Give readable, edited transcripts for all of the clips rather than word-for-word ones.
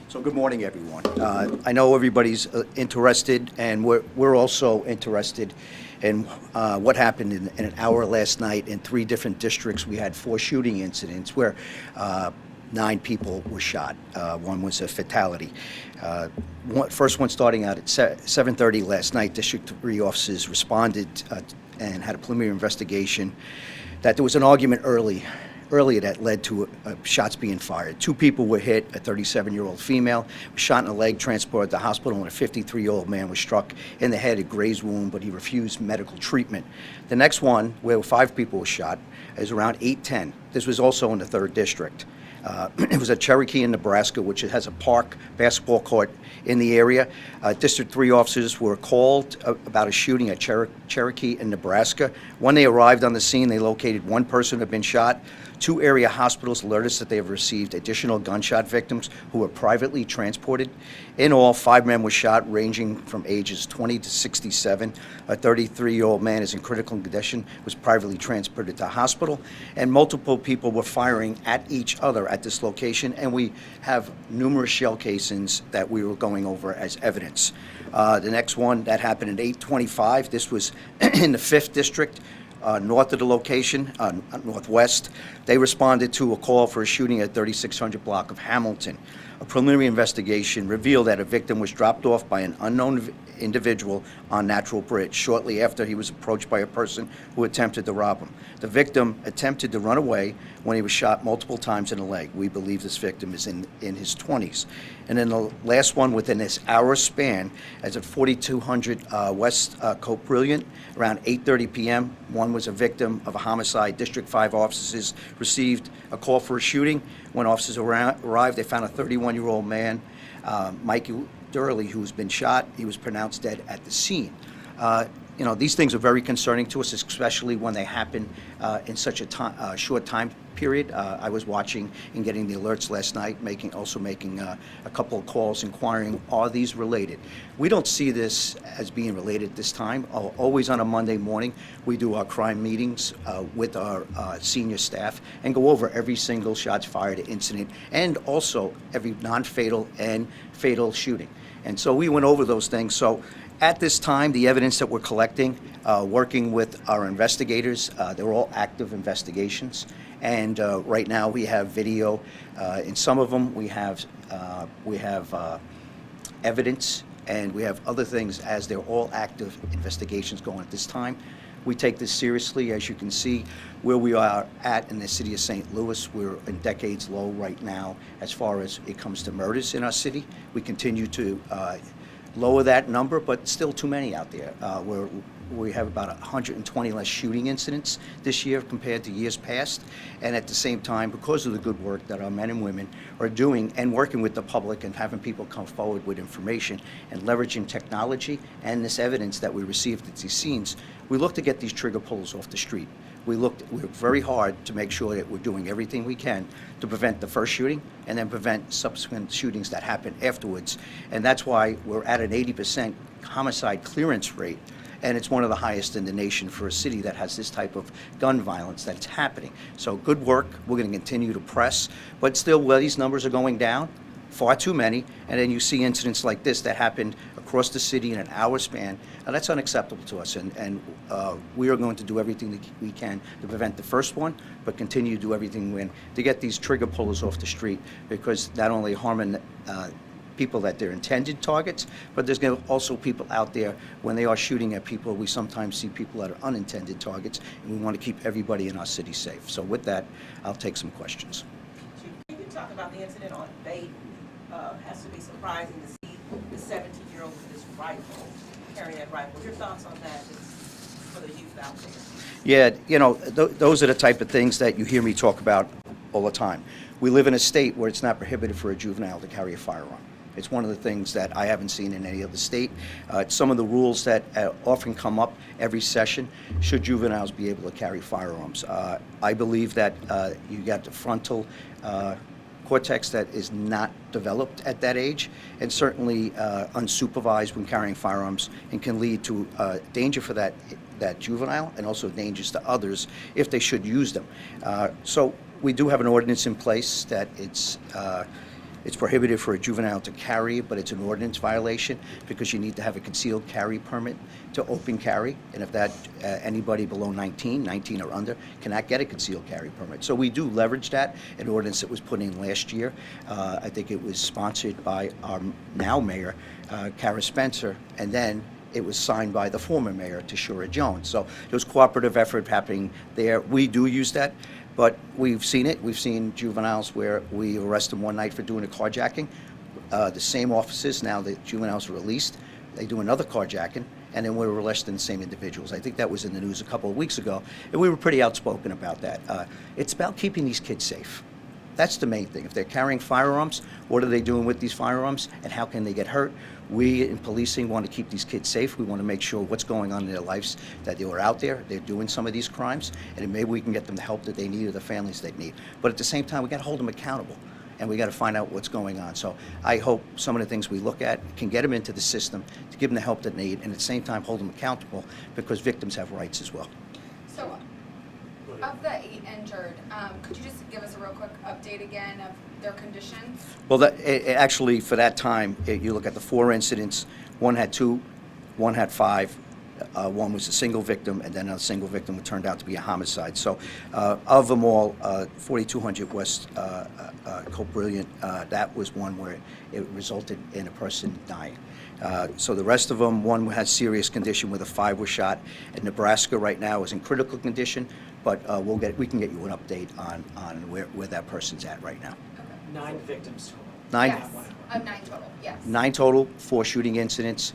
So good morning, everyone. I know everybody's interested, and we're also interested in what happened in an hour last night in 3 different districts. We had 4 shooting incidents where 9 people were shot. One was a fatality. First one starting out at 7:30 last night. District 3 officers responded and had a preliminary investigation that there was an argument earlier that led to shots being fired. 2 people were hit. A 37-year-old female was shot in the leg, transported to the hospital, and a 53-year-old man was struck in the head, a grazed wound, but he refused medical treatment. The next one, where 5 people were shot, is around 8:10. This was also in the 3rd district. It was at Cherokee in Nebraska, which has a park basketball court in the area. District 3 officers were called about a shooting at Cherokee in Nebraska. When they arrived on the scene, they located 1 person who had been shot. 2 area hospitals alerted us that they have received additional gunshot victims who were privately transported. In all, 5 men were shot, ranging from ages 20 to 67. A 33-year-old man is in critical condition, was privately transported to hospital, and multiple people were firing at each other at this location, and we have numerous shell casings that we were going over as evidence. The next one that happened at 8:25. This was in the 5th district. North of the location, northwest. They responded to a call for a shooting at 3600 block of Hamilton. A preliminary investigation revealed that a victim was dropped off by an unknown individual on Natural Bridge shortly after he was approached by a person who attempted to rob him. The victim attempted to run away when he was shot multiple times in the leg. We believe this victim is in his 20s. And then the last one within this hour span, as at 4200 West Cope Brilliant, around 8:30 p.m., one was a victim of a homicide. District 5 officers received a call for a shooting. When officers arrived, they found a 31-year-old man, Mikey Durley, who's been shot. He was pronounced dead at the scene. These things are very concerning to us, especially when they happen in such a short time period. I was watching and getting the alerts last night, making a couple of calls inquiring, are these related? We don't see this as being related this time. Always on a Monday morning, we do our crime meetings with our senior staff and go over every single shots fired incident and also every non-fatal and fatal shooting. And so we went over those things. So at this time, the evidence that we're collecting, working with our investigators, they're all active investigations. And right now we have video. In some of them, we have evidence, and we have other things as they're all active investigations going at this time. We take this seriously. As you can see, where we are at in the city of St. Louis, we're in decades low right now as far as it comes to murders in our city. We continue to lower that number, but still too many out there. We have about 120 less shooting incidents this year compared to years past. And at the same time, because of the good work that our men and women are doing and working with the public and having people come forward with information and leveraging technology and this evidence that we received at these scenes, we look to get these trigger pullers off the street. We worked very hard to make sure that we're doing everything we can to prevent the first shooting and then prevent subsequent shootings that happen afterwards. And that's why we're at an 80% homicide clearance rate. And it's one of the highest in the nation for a city that has this type of gun violence that's happening. So good work. We're going to continue to press. But still, where these numbers are going down, far too many. And then you see incidents like this that happened across the city in an hour span. Now, that's unacceptable to us. And we are going to do everything that we can to prevent the first one, but continue to do everything we can to get these trigger pullers off the street, because not only harming people that they're intended targets, but there's going to also people out there when they are shooting at people. We sometimes see people that are unintended targets, and we want to keep everybody in our city safe. So with that, I'll take some questions. You can talk about the incident on Bay. Has to be surprising to see the 17-year-old with his rifle, carrying that rifle. Your thoughts on that for the youth out there? Yeah, those are the type of things that you hear me talk about all the time. We live in a state where it's not prohibited for a juvenile to carry a firearm. It's one of the things that I haven't seen in any other state. Some of the rules that often come up every session, should juveniles be able to carry firearms? I believe that you got the frontal cortex that is not developed at that age, and certainly unsupervised when carrying firearms, and can lead to danger for that juvenile, and also dangers to others if they should use them. So we do have an ordinance in place that It's prohibited for a juvenile to carry, but it's an ordinance violation because you need to have a concealed carry permit to open carry. And if that, anybody below 19 or under, cannot get a concealed carry permit. So we do leverage that, an ordinance that was put in last year. I think it was sponsored by our now mayor, Kara Spencer, and then it was signed by the former mayor, Tashura Jones. So there was cooperative effort happening there. We do use that. But we've seen it. We've seen juveniles where we arrest them one night for doing a carjacking. The same officers, now the juveniles are released, they do another carjacking, and then we're arresting the same individuals. I think that was in the news a couple of weeks ago, and we were pretty outspoken about that. It's about keeping these kids safe. That's the main thing. If they're carrying firearms, what are they doing with these firearms, and how can they get hurt? We in policing want to keep these kids safe. We want to make sure what's going on in their lives, that they were out there, they're doing some of these crimes, and maybe we can get them the help that they need or the families they need. But at the same time, we got to hold them accountable, and we got to find out what's going on. So I hope some of the things we look at can get them into the system to give them the help that they need, and at the same time hold them accountable, because victims have rights as well. So, of the 8 injured, could you just give us a real quick update again of their conditions? Well, actually, for that time, you look at the 4 incidents, one had 2, one had 5, one was a single victim, and then a single victim turned out to be a homicide. So of them all, 4200 West Cope Brilliant, that was one where it resulted in a person dying. So the rest of them, one had serious condition where the 5 was shot. In Nebraska right now is in critical condition, but we can get you an update on where that person's at right now. 9 victims total. 9? Yes, of 9 total, yes. 9 total, 4 shooting incidents,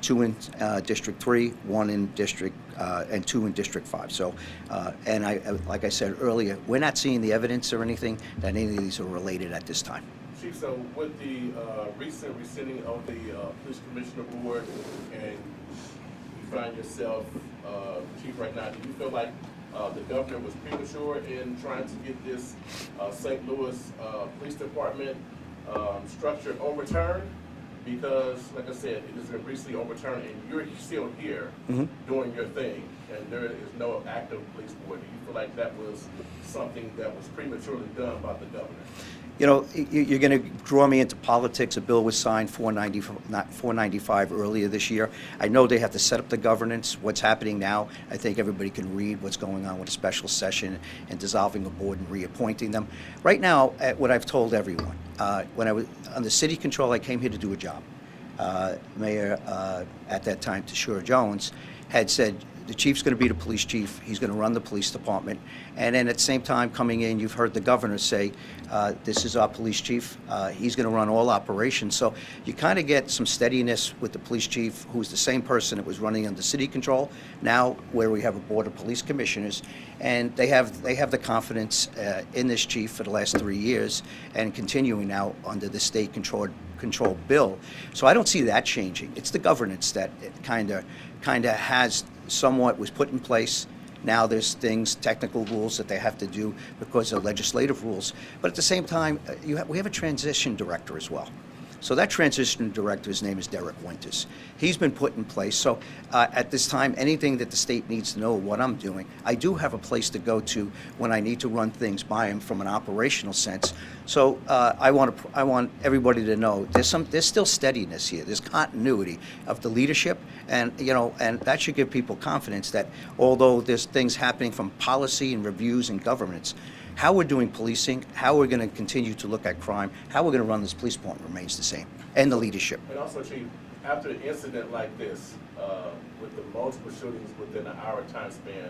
2 in District 3, 1 in District, and 2 in District 5. So, and like I said earlier, we're not seeing the evidence or anything that any of these are related at this time. Chief, so with the recent rescinding of the police commissioner board, and you find yourself chief right now, do you feel like the governor was premature in trying to get this St. Louis Police Department structure overturned? Because, like I said, it has been recently overturned, and you're still here doing your thing, and there is no active police board. Do you feel like that was something that was prematurely done by the governor? You know, you're going to draw me into politics. A bill was signed 495 earlier this year. I know they have to set up the governance. What's happening now, I think everybody can read what's going on with a special session and dissolving a board and reappointing them. Right now, what I've told everyone, when I was on the city control, I came here to do a job. Mayor, at that time, Tashura Jones, had said, the chief's going to be the police chief. He's going to run the police department. And then at the same time, coming in, you've heard the governor say, this is our police chief. He's going to run all operations. So you kind of get some steadiness with the police chief, who's the same person that was running under city control, now where we have a board of police commissioners. And they have the confidence in this chief for the last 3 years and continuing now under the state controlled bill. So I don't see that changing. It's the governance that kind of has somewhat was put in place. Now there's things, technical rules that they have to do because of legislative rules. But at the same time, we have a transition director as well. So that transition director, his name is Derek Winters. He's been put in place. So at this time, anything that the state needs to know what I'm doing, I do have a place to go to when I need to run things by him from an operational sense. So I want everybody to know there's still steadiness here. There's continuity of the leadership, and and that should give people confidence that although there's things happening from policy and reviews and governance, how we're doing policing, how we're going to continue to look at crime, how we're going to run this police department remains the same, and the leadership. And also, Chief, after an incident like this, with the multiple shootings within an hour time span,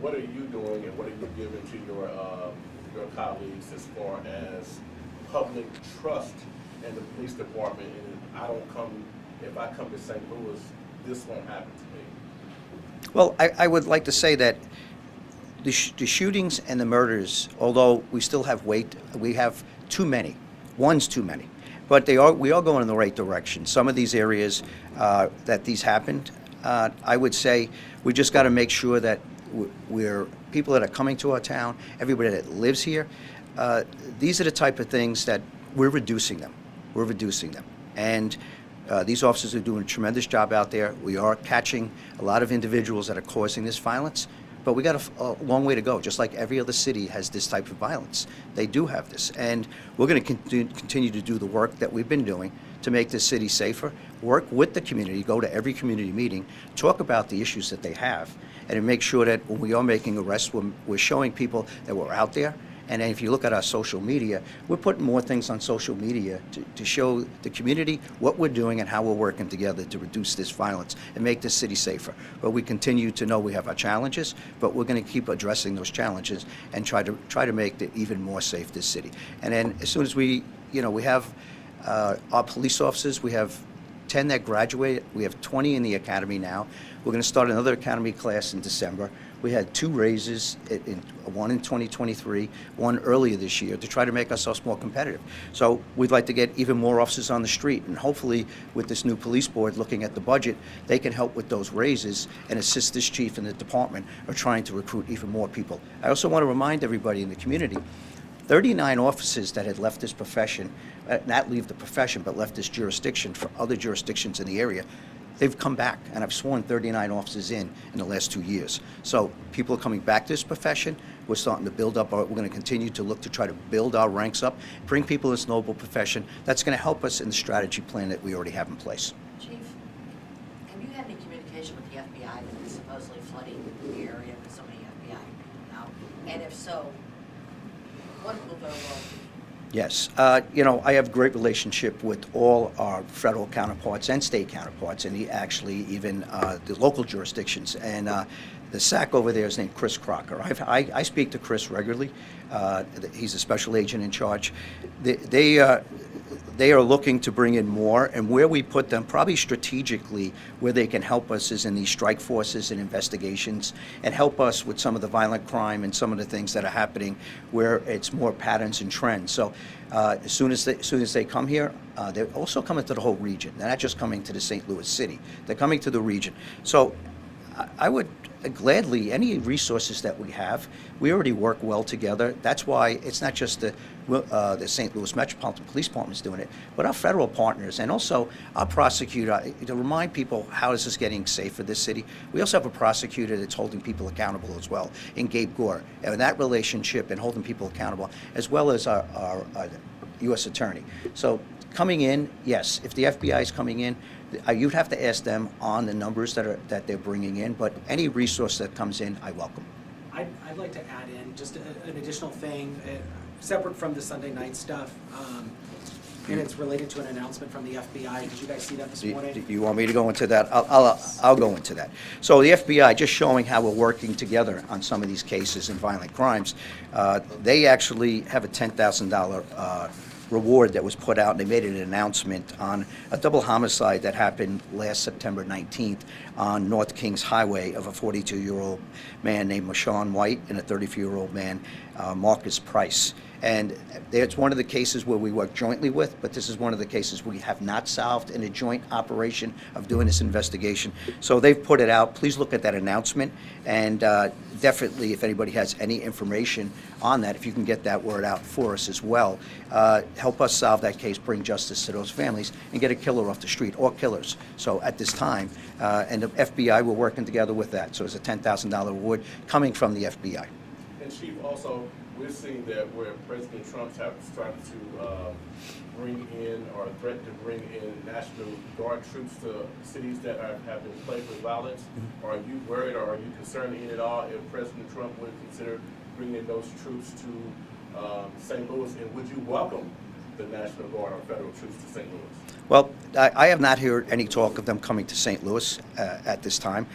what are you doing and what are you giving to your colleagues as far as public trust in the police department? And if I come to St. Louis, this won't happen to me. Well, I would like to say that the shootings and the murders, although we still have we have too many. One's too many. But we are going in the right direction. Some of these areas that these happened, I would say we just got to make sure that we're people that are coming to our town, everybody that lives here, these are the type of things that we're reducing them. We're reducing them. And these officers are doing a tremendous job out there. We are catching a lot of individuals that are causing this violence. but we got a long way to go. Just like every other city has this type of violence, they do have this, and we're going to continue to do the work that we've been doing to make this city safer. Work with the community, go to every community meeting, talk about the issues that they have, and to make sure that when we are making arrests, we're showing people that we're out there. And then if you look at our social media, we're putting more things on social media to show the community what we're doing and how we're working together to reduce this violence and make this city safer. But we continue to know we have our challenges, but we're going to keep addressing those challenges and try to make it even more safe, this city. And then as soon as we have our police officers, we have 10 that graduate. We have 20 in the academy now. We're going to start another academy class in December. We had 2 raises, one in 2023, one earlier this year, to try to make ourselves more competitive. So we'd like to get even more officers on the street, and hopefully with this new police board looking at the budget, they can help with those raises and assist this chief and the department are trying to recruit even more people. I also want to remind everybody in the community, 39 officers that had left this profession, not leave the profession, but left this jurisdiction for other jurisdictions in the area, they've come back, and I've sworn 39 officers in the last 2 years. So people are coming back to this profession. We're starting to build up. We're going to continue to look to try to build our ranks up, bring people in this noble profession. That's going to help us in the strategy plan that we already have in place. Chief, have you had any communication with the FBI that is supposedly flooding the area with so many FBI people now? And if so, what will their role be? Yes. I have a great relationship with all our federal counterparts and state counterparts, and actually even the local jurisdictions. And the SAC over there is named Chris Crocker. I speak to Chris regularly. He's a special agent in charge. They are looking to bring in more, and where we put them, probably strategically, where they can help us is in these strike forces and investigations, and help us with some of the violent crime and some of the things that are happening where it's more patterns and trends. So as soon as they come here, they're also coming to the whole region. They're not just coming to the St. Louis city. They're coming to the region. So I would gladly, any resources that we have, we already work well together. That's why it's not just the St. Louis Metropolitan Police Department is doing it, but our federal partners and also our prosecutor, to remind people how is this getting safe for this city. We also have a prosecutor that's holding people accountable as well, in Gabe Gore. And that relationship and holding people accountable, as well as our U.S. attorney. So coming in, yes, if the FBI is coming in, you'd have to ask them on the numbers that they're bringing in, but any resource that comes in, I welcome. I'd like to add in just an additional thing, separate from the Sunday night stuff, and it's related to an announcement from the FBI. Did you guys see that this morning? Do you want me to go into that? I'll go into that. So the FBI, just showing how we're working together on some of these cases and violent crimes, they actually have a $10,000 reward that was put out, and they made an announcement on a double homicide that happened last September 19th on North Kings Highway of a 42-year-old man named Marshawn White and a 34-year-old man, Marcus Price. And it's one of the cases where we work jointly with, but this is one of the cases we have not solved in a joint operation of doing this investigation. So they've put it out. Please look at that announcement, and definitely if anybody has any information on that, if you can get that word out for us as well, help us solve that case, bring justice to those families, and get a killer off the street, or killers. So at this time, and the FBI, we're working together with that. So it's a $10,000 reward coming from the FBI. And Chief, also, we're seeing that where President Trump has started to bring in or threaten to bring in National Guard troops to cities that have been plagued with violence. Are you worried or are you concerned in at all if President Trump would consider bringing in those troops to St. Louis? And would you welcome the National Guard or federal troops to St. Louis? Well, I have not heard any talk of them coming to St. Louis at this time.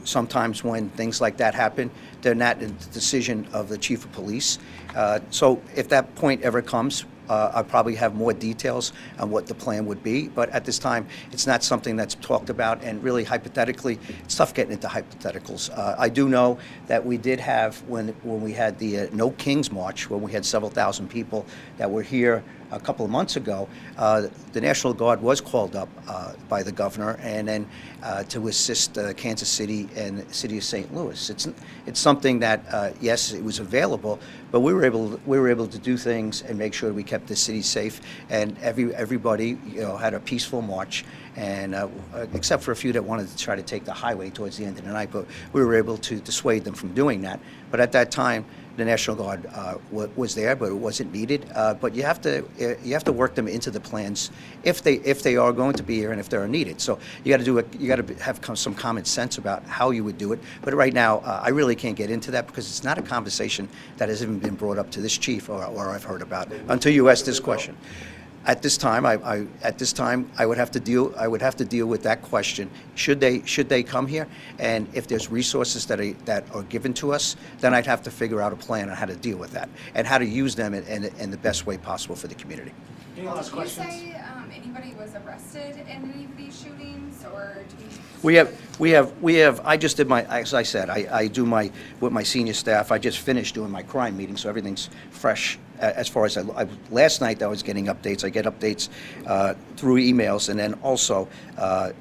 Sometimes when things like that happen, they're not in the decision of the chief of police. So if that point ever comes, I'll probably have more details on what the plan would be. But at this time, it's not something that's talked about. And really, hypothetically, it's tough getting into hypotheticals. I do know that we did have, when we had the No Kings March, when we had several thousand people that were here a couple of months ago, the National Guard was called up by the governor, and then to assist Kansas City and the city of St. Louis. It's something that yes, it was available, but we were able to do things and make sure we kept the city safe, and everybody had a peaceful march, and except for a few that wanted to try to take the highway towards the end of the night, but we were able to dissuade them from doing that. But at that time, the National Guard was there, but it wasn't needed. But you have to work them into the plans if they are going to be here and if they are needed. So you got to have some common sense about how you would do it. But right now, I really can't get into that because it's not a conversation that has even been brought up to this chief or I've heard about until you asked this question. At this time, I would have to deal with that question. Should they come here, and if there's resources that are given to us, then I'd have to figure out a plan on how to deal with that and how to use them in the best way possible for the community. Any last Did you questions? say anybody was arrested in any of these shootings, or do We have. I just did as I said, I do with my senior staff. I just finished doing my crime meeting, so everything's fresh. As far as last night, I was getting updates. I get updates through emails, and then also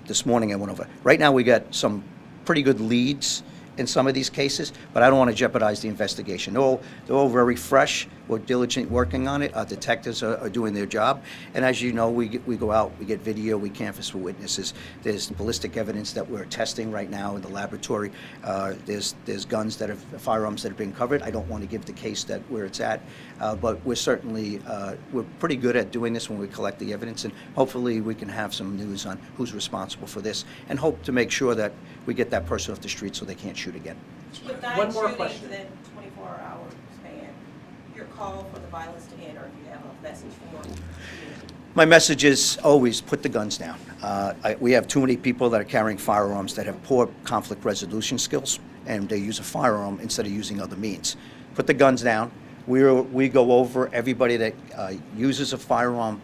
this morning I went over. Right now, we got some pretty good leads in some of these cases, but I don't want to jeopardize the investigation. They're all very fresh. We're diligently working on it. Our detectives are doing their job. And as you know, we go out, we get video, we canvass for witnesses. There's ballistic evidence that we're testing right now in the laboratory. There's guns firearms that have been covered. I don't want to give the case where it's at, but we're certainly, we're pretty good at doing this when we collect the evidence, and hopefully we can have some news on who's responsible for this, and hope to make sure that we get that person off the street so they can't shoot again. With One 9 more shootings question. in 24-hour span, your call for the violence to end, or if you have a message for them? My message is always put the guns down. We have too many people that are carrying firearms that have poor conflict resolution skills, and they use a firearm instead of using other means. Put the guns down. We go over everybody that uses a firearm.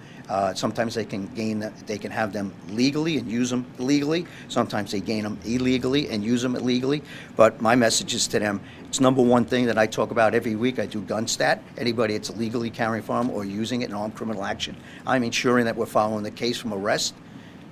Sometimes they can have them legally and use them illegally. Sometimes they gain them illegally and use them illegally. But my message is to them, it's number one thing that I talk about every week. I do gun stat. Anybody that's illegally carrying a firearm or using it in armed criminal action, I'm ensuring that we're following the case from arrest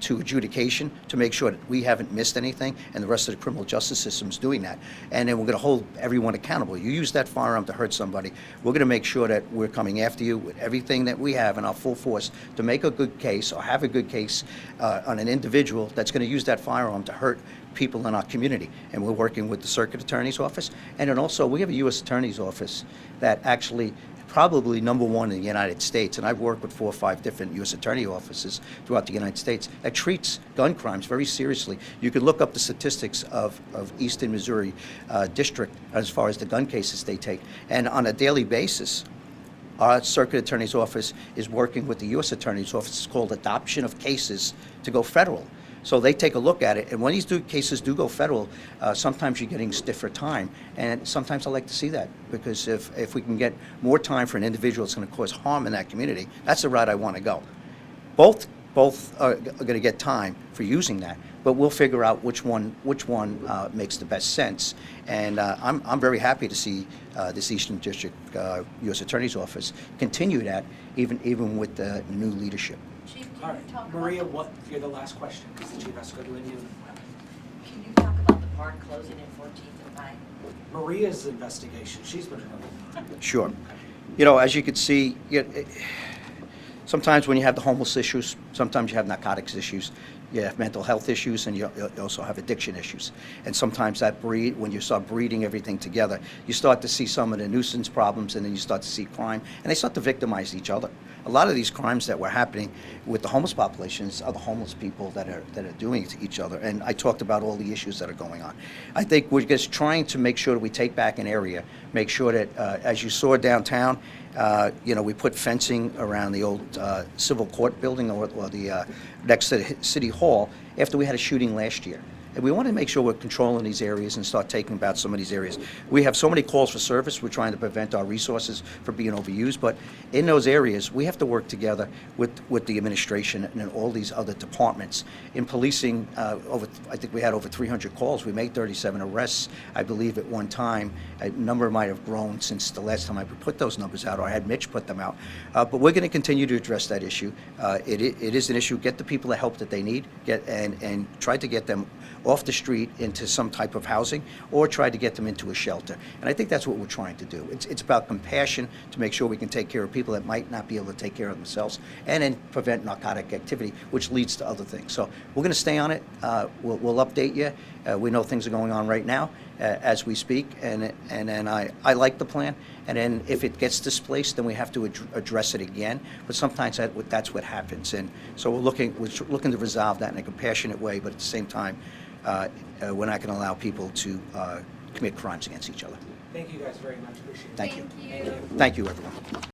to adjudication to make sure that we haven't missed anything, and the rest of the criminal justice system is doing that. And then we're going to hold everyone accountable. You use that firearm to hurt somebody, we're going to make sure that we're coming after you with everything that we have in our full force to make a good case or have a good case on an individual that's going to use that firearm to hurt people in our community. And we're working with the Circuit Attorney's Office, and then also we have a U.S. Attorney's Office that actually probably number one in the United States, and I've worked with 4 or 5 different U.S. Attorney offices throughout the United States that treats gun crimes very seriously. You can look up the statistics of Eastern Missouri District as far as the gun cases they take, and on a daily basis, our Circuit Attorney's Office is working with the U.S. Attorney's Office. It's called adoption of cases to go federal. So they take a look at it, and when these cases do go federal, sometimes you're getting stiffer time, and sometimes I like to see that, because if we can get more time for an individual that's going to cause harm in that community, that's the route I want to go. Both are going to get time for using that, but we'll figure out which one makes the best sense. And I'm very happy to see this Eastern District U.S. Attorney's Office continue that, even with the new leadership. Chief, All can you talk right, about? Maria, you're the last question, because the chief has to go to Indian. Can you talk about the park closing at 14th and Vine? Maria's investigation, she's been running. Sure. As you can see, sometimes when you have the homeless issues, sometimes you have narcotics issues, you have mental health issues, and you also have addiction issues. And sometimes when you start breeding everything together, you start to see some of the nuisance problems, and then you start to see crime, and they start to victimize each other. A lot of these crimes that were happening with the homeless populations are the homeless people that are doing it to each other. And I talked about all the issues that are going on. I think we're just trying to make sure that we take back an area, make sure that, as you saw downtown, we put fencing around the old civil court building or the next to the city hall after we had a shooting last year. And we want to make sure we're controlling these areas and start taking about some of these areas. We have so many calls for service, we're trying to prevent our resources from being overused, but in those areas, we have to work together with the administration and all these other departments. In policing, I think we had over 300 calls. We made 37 arrests, I believe, at one time. A number might have grown since the last time I put those numbers out, or I had Mitch put them out. But we're going to continue to address that issue. It is an issue. Get the people the help that they need, and try to get them off the street into some type of housing, or try to get them into a shelter. And I think that's what we're trying to do. It's about compassion to make sure we can take care of people that might not be able to take care of themselves, and then prevent narcotic activity, which leads to other things. So we're going to stay on it. We'll update you. We know things are going on right now as we speak, and then I like the plan. And then if it gets displaced, then we have to address it again. But sometimes that's what happens. And so we're looking to resolve that in a compassionate way, but at the same time, we're not going to allow people to commit crimes against each other. Thank you guys very much, appreciate it. Thank you. Thank you. Thank you, everyone.